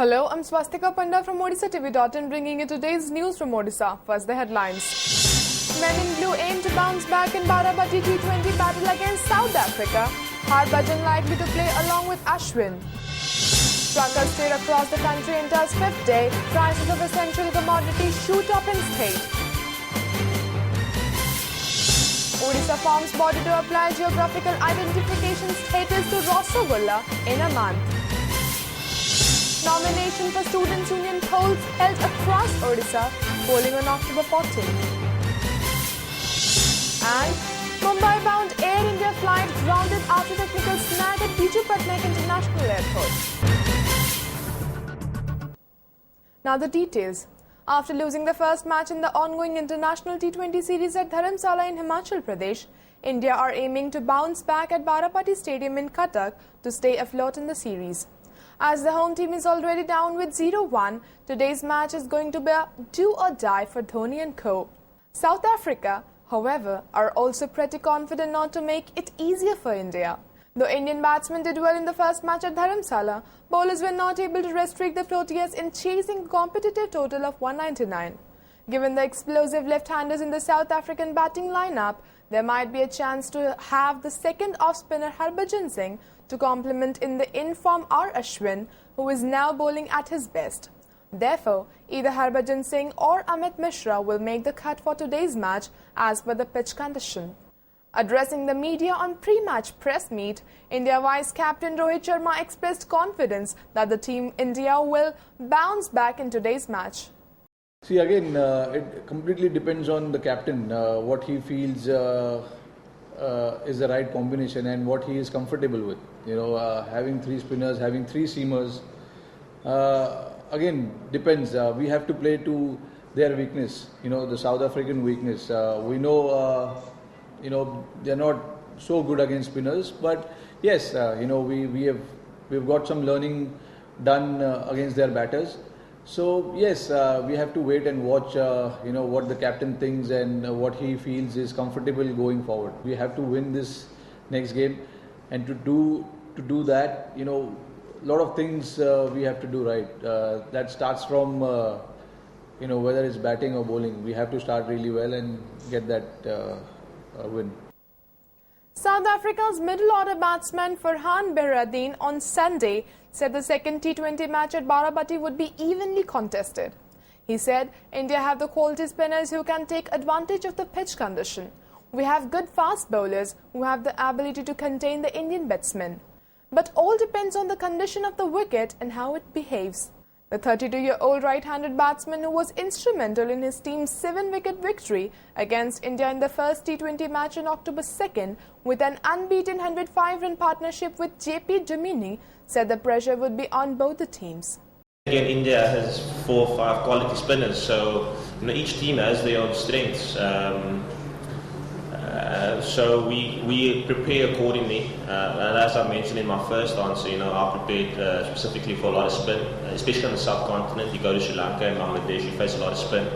Hello, I'm Swastika Panda from OdishaTV.in bringing you today's news from Odisha. First, the headlines. Men in blue aim to bounce back in Baramati T20 battle against South Africa. Harbhajan likely to play along with Ashwin. Truckers straight across the country enters fifth day. Prices of essential commodities shoot up in state. Odisha forms body to apply geographical identification status to Rasgulla in a month. Nomination for Students' Union polls held across Odisha, polling on October 14th. And Mumbai-bound Air India flight grounded after technical snag at Biju Patnaik International Airport. Now the details. After losing the first match in the ongoing international T20 series at Dharamsala in Himachal Pradesh, India are aiming to bounce back at Baramati Stadium in Cuttack to stay afloat in the series. As the home team is already down with 0-1, today's match is going to be a do or die for Dhoni and co. South Africa, however, are also pretty confident not to make it easier for India. Though Indian batsmen did well in the first match at Dharamsala, bowlers were not able to restrict the Proteas in chasing a competitive total of 199. Given the explosive left-handers in the South African batting lineup, there might be a chance to have the second off-spinner Harbhajan Singh to complement in the in-form R. Ashwin, who is now bowling at his best. Therefore, either Harbhajan Singh or Amit Mishra will make the cut for today's match as per the pitch condition. Addressing the media on pre-match press meet, India Vice-Captain Rohit Sharma expressed confidence that the team India will bounce back in today's match. See, again, it completely depends on the captain, what he feels is the right combination and what he is comfortable with. Having three spinners, having three seamers, again, depends. We have to play to their weakness, the South African weakness. We know, they're not so good against spinners, but yes, we've got some learning done against their batters. So yes, we have to wait and watch, what the captain thinks and what he feels is comfortable going forward. We have to win this next game, and to do that, a lot of things we have to do right. That starts from, whether it's batting or bowling. We have to start really well and get that win. South Africa's middle-order batsman Farhan Behradine on Sunday said the second T20 match at Baramati would be evenly contested. He said, India have the quality spinners who can take advantage of the pitch condition. We have good fast bowlers who have the ability to contain the Indian batsmen. But all depends on the condition of the wicket and how it behaves. The 32-year-old right-handed batsman, who was instrumental in his team's 7-wicket victory against India in the first T20 match on October 2nd with an unbeaten 105-run partnership with JP Dumini, said the pressure would be on both the teams. Again, India has 4 or 5 quality spinners, so each team has their own strengths. So we prepare accordingly. And as I mentioned in my first answer, I prepared specifically for a lot of spin, especially on the subcontinent. You go to Sri Lanka and Bangladesh, you face a lot of spin.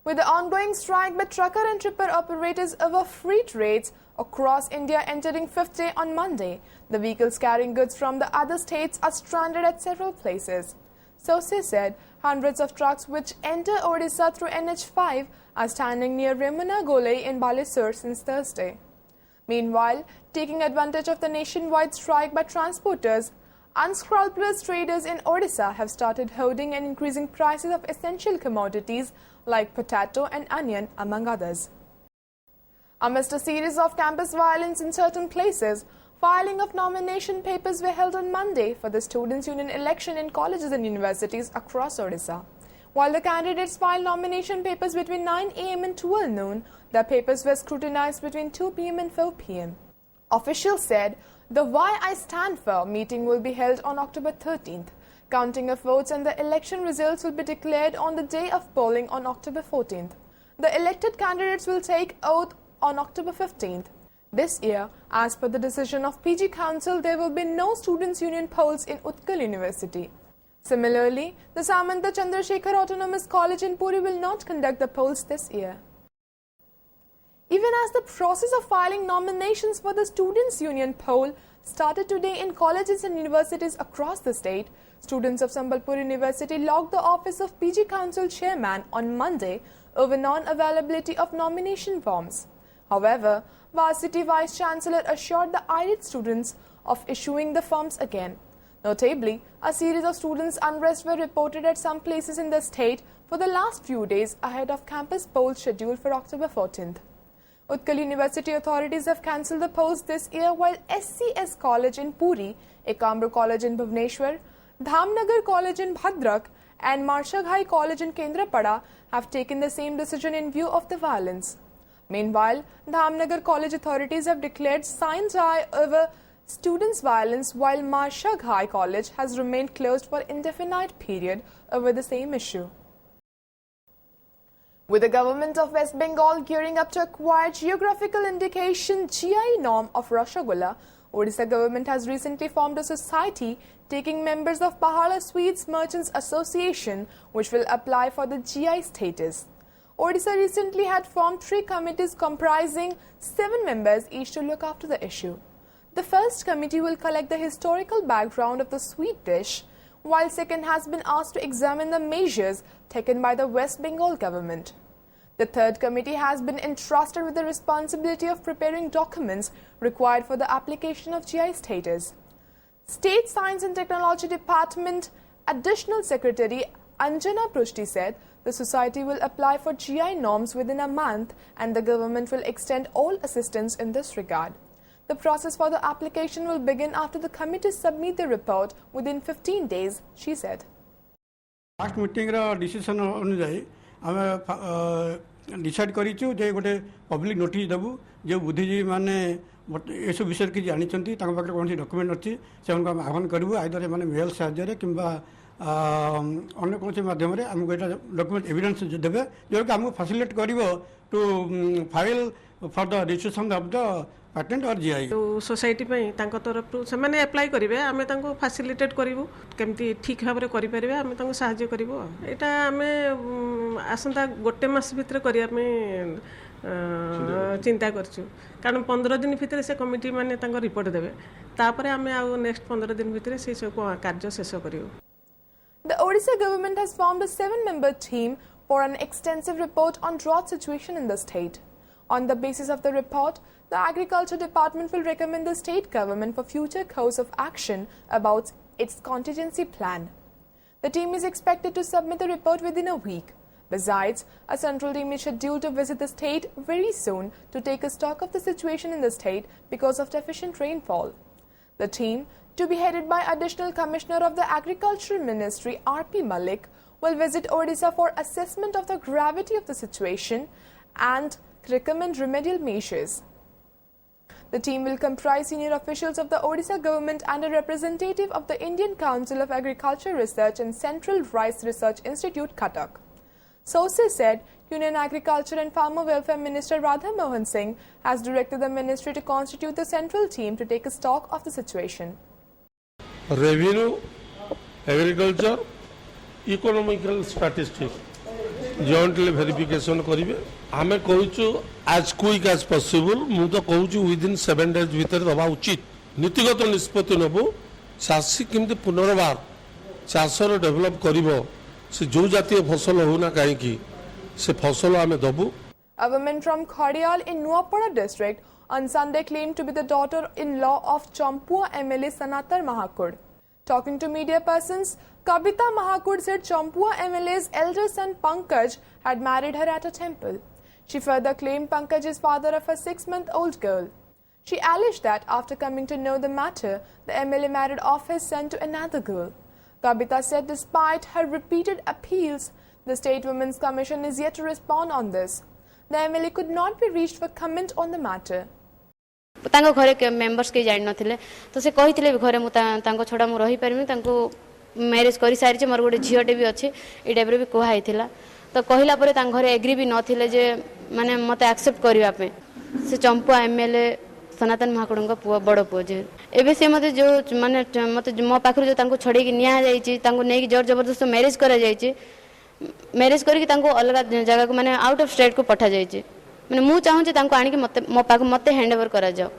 With the ongoing strike by trucker and tripper operators over freight rates across India entering fifth day on Monday, the vehicles carrying goods from the other states are stranded at several places. Sources said hundreds of trucks which enter Odisha through NH5 are standing near Remuna Golei in Balasore since Thursday. Meanwhile, taking advantage of the nationwide strike by transporters, unscrupulous traders in Odisha have started hoarding and increasing prices of essential commodities like potato and onion, among others. Amidst a series of campus violence in certain places, filing of nomination papers were held on Monday for the Students' Union election in colleges and universities across Odisha. While the candidates filed nomination papers between 9 a.m. and 12 noon, their papers were scrutinized between 2 p.m. and 4 p.m. Officials said the Why I Stand For meeting will be held on October 13th. Counting of votes and the election results will be declared on the day of polling on October 14th. The elected candidates will take oath on October 15th. This year, as per the decision of PG Council, there will be no Students' Union polls in Utkal University. Similarly, the Samanta Chandrasekhar Autonomous College in Puri will not conduct the polls this year. Even as the process of filing nominations for the Students' Union poll started today in colleges and universities across the state, students of Sambalpur University locked the office of PG Council chairman on Monday over non-availability of nomination forms. However, Varsity Vice Chancellor assured the irate students of issuing the forms again. Notably, a series of students' unrest were reported at some places in the state for the last few days ahead of campus polls scheduled for October 14th. Utkal University authorities have cancelled the polls this year, while SCS College in Puri, Ekambra College in Bhubaneswar, Dhamnagar College in Bhadrak and Marshaghai College in Kendrapada have taken the same decision in view of the violence. Meanwhile, Dhamnagar College authorities have declared sine die over students' violence, while Marshaghai College has remained closed for indefinite period over the same issue. With the government of West Bengal gearing up to acquire geographical indication GI norm of Rasgulla, Odisha government has recently formed a society taking members of Pahala Sweets Merchants Association, which will apply for the GI status. Odisha recently had formed 3 committees comprising 7 members each to look after the issue. The first committee will collect the historical background of the sweet dish, while second has been asked to examine the measures taken by the West Bengal government. The third committee has been entrusted with the responsibility of preparing documents required for the application of GI status. State Science and Technology Department Additional Secretary Anjana Prushti said the society will apply for GI norms within a month and the government will extend all assistance in this regard. The process for the application will begin after the committee submit the report within 15 days, she said. Last meeting decision अनुजाई आम decide करिछु जे गोटे public notice देबु जे बुद्धिजीवी माने ए सब विषय कि जानि चंती ताका पाखरे कोनसी डॉक्यूमेंट अछि से उनको आह्वान करबु आइदर माने मेल साहाय्य किंबा अन्य कोनसी माध्यम रे हमको एटा डॉक्यूमेंट एविडेंस देबे जो कि हमको फैसिलिटेट करिवो to file for the registration of the patent और जीआई तो सोसाइटी पई तांको तरफ से माने अप्लाई करिवे आमे तांको फैसिलिटेट करिवो केमती ठीक भाव रे करि परिबे आमे तांको सहाय्य करिवो एटा आमे आसंता गोटे मास भीतर करिया में चिंता करछु कारण 15 दिन भीतर से कमिटी माने तांको रिपोर्ट देबे तापरे आमे आ नेक्स्ट 15 दिन भीतर से सब कार्य शेष करिवो. The Odisha government has formed a 7-member team for an extensive report on drought situation in the state. On the basis of the report, the Agriculture Department will recommend the state government for future course of action about its contingency plan. The team is expected to submit the report within a week. Besides, a central team is scheduled to visit the state very soon to take a stock of the situation in the state because of deficient rainfall. The team, to be headed by Additional Commissioner of the Agriculture Ministry R.P. Malik, will visit Odisha for assessment of the gravity of the situation and recommend remedial measures. The team will comprise senior officials of the Odisha government and a representative of the Indian Council of Agriculture Research and Central Rice Research Institute, Cuttack. Sources said Union Agriculture and Farmer Welfare Minister Radha Mohan Singh has directed the ministry to constitute the central team to take a stock of the situation. Revenue, agriculture, economical statistics, jointly verification करिवे. आमे कहूछु as quick as possible मु तो कहूछु within 7 days भीतर दबा उचित नीतिगत निष्पत्ति नबो चाषी केमते पुनर्बार चाषर डेवलप करिवो से जो जातीय फसल होना काहे की से फसल आमे दबु. A woman from Khadial in Nuapada district on Sunday claimed to be the daughter-in-law of Champua MLA Sanatar Mahakud. Talking to media persons, Kabita Mahakud said Champua MLA's elder son Pankaj had married her at a temple. She further claimed Pankaj is father of a 6-month-old girl. She alleged that after coming to know the matter, the MLA married off his son to another girl. Kabita said despite her repeated appeals, the State Women's Commission is yet to respond on this. The MLA could not be reached for comment on the matter. तांको घरे के members के जानि नथिले तो से कहिथिले घरे मु तांको छोडा मु रही परमी तांको मैरिज करि सारी मोर गोटे झियोटे भी अच्छे ए टाइप भी कहा होता तो कहला पर घरे एग्री भी नथिले जे माने मते एक्सेप्ट करबा पे से चंपुआ एमएलए सनातन महाकुड़ पुआ बड़ पुआ जे एबे से मते जो माने मते मो पाखर जो तांको छड़े की निया जाईची तांको नै की जोर जबरदस्त मैरिज करा जाईची मैरिज करके तांको अलग जगह को माने आउट ऑफ स्टेट को पठा जाईची मैंने मु चाहूँ तांको आनी मो पाक मते हैंडओवर करा जाओ.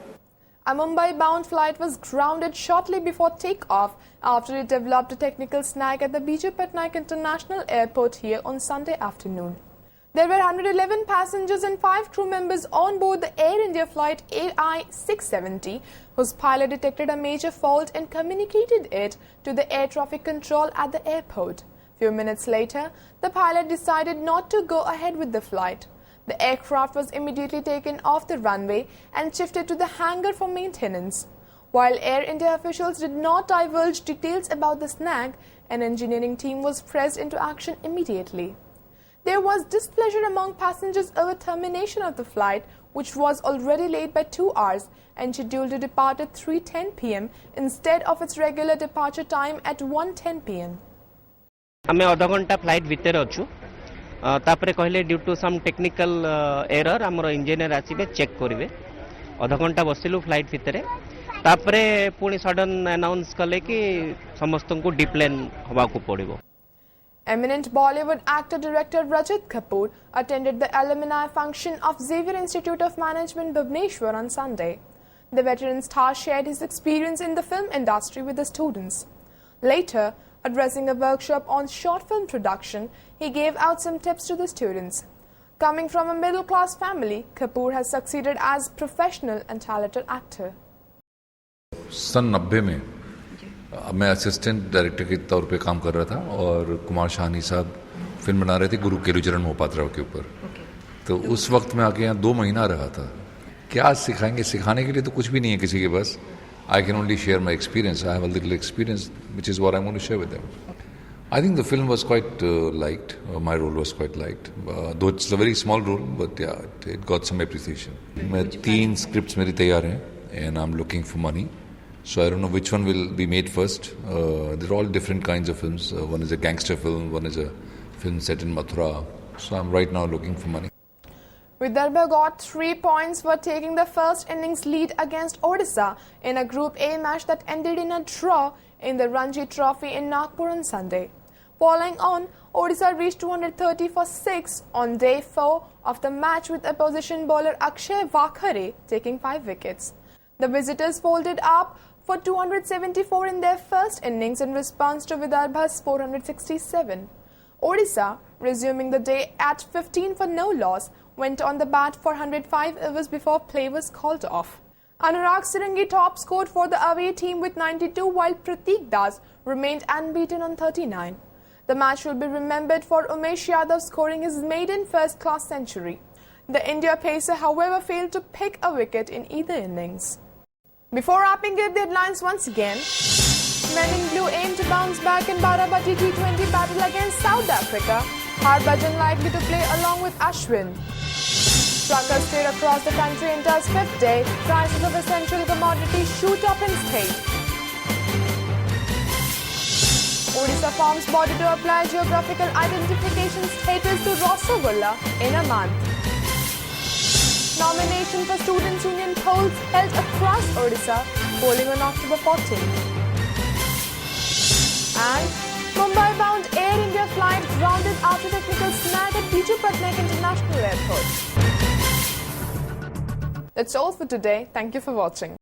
A Mumbai-bound flight was grounded shortly before takeoff after it developed a technical snag at the Biju Patnaik International Airport here on Sunday afternoon. There were 111 passengers and 5 crew members on board the Air India flight AI-670, whose pilot detected a major fault and communicated it to the air traffic control at the airport. Few minutes later, the pilot decided not to go ahead with the flight. The aircraft was immediately taken off the runway and shifted to the hangar for maintenance. While Air India officials did not divulge details about the snag, an engineering team was pressed into action immediately. There was displeasure among passengers over termination of the flight, which was already late by 2 hours and scheduled to depart at 3:10 p.m. instead of its regular departure time at 1:10 p.m. आमे आधा घंटा flight भितर अच्छु तापरे कहले due to some technical error हमर engineer आसीबे check करिवे आधा घंटा बसिलु फ्लाइट भितरे तापरे पुणी सडन अनाउंस कले कि समस्त को डिप्लेन हवा को पड़िबो. Eminent Bollywood actor-director Rajat Kapoor attended the alumni function of Xavier Institute of Management Bhubaneswar on Sunday. The veteran star shared his experience in the film industry with the students. Later, addressing a workshop on short film production, he gave out some tips to the students. Coming from a middle-class family, Kapoor has succeeded as professional and talented actor. सन 90 में मैं assistant director के तौर पे काम कर रहा था और कुमार शाहनी साहब फिल्म बना रहे थे गुरु केलुचरण मोहपात्रा के ऊपर. तो उस वक्त मैं आके यहाँ 2 महीना रहा था. क्या सिखाएंगे, सिखाने के लिए तो कुछ भी नहीं है किसी के पास. I can only share my experience. I have a little experience, which is what I'm going to share with them. I think the film was quite liked. My role was quite liked. Though it's a very small role, but yeah, it got some appreciation. My 3 scripts मेरी तैयार हैं, and I'm looking for money. So I don't know which one will be made first. They're all different kinds of films. One is a gangster film, one is a film set in Mathura. So I'm right now looking for money. Vidarbha got 3 points for taking the first innings lead against Odisha in a Group A match that ended in a draw in the Ranji Trophy in Nagpur on Sunday. Following on, Odisha reached 230 for 6 on day 4 of the match with opposition bowler Akshay Vakhare taking 5 wickets. The visitors folded up for 274 in their first innings in response to Vidarbha's 467. Odisha, resuming the day at 15 for no loss, went on the bat for 105 overs before play was called off. Anurag Sirangi top scored for the away team with 92 while Prateek Das remained unbeaten on 39. The match will be remembered for Umesh Yadav scoring his maiden first-class century. The India pacer, however, failed to pick a wicket in either innings. Before wrapping up the headlines once again, men in blue aim to bounce back in Baradhi T20 battle against South Africa. Harbhajan likely to play along with Ashwin. Truckers straight across the country into its 5th day. Prices of essential commodities shoot up in state. Odisha forms body to apply geographical identification status to Rasgulla in a month. Nomination for Students' Union polls held across Odisha, polling on October 14th. And Mumbai-bound Air India flight grounded after technical snag at Biju Patnaik International Airport. That's all for today. Thank you for watching.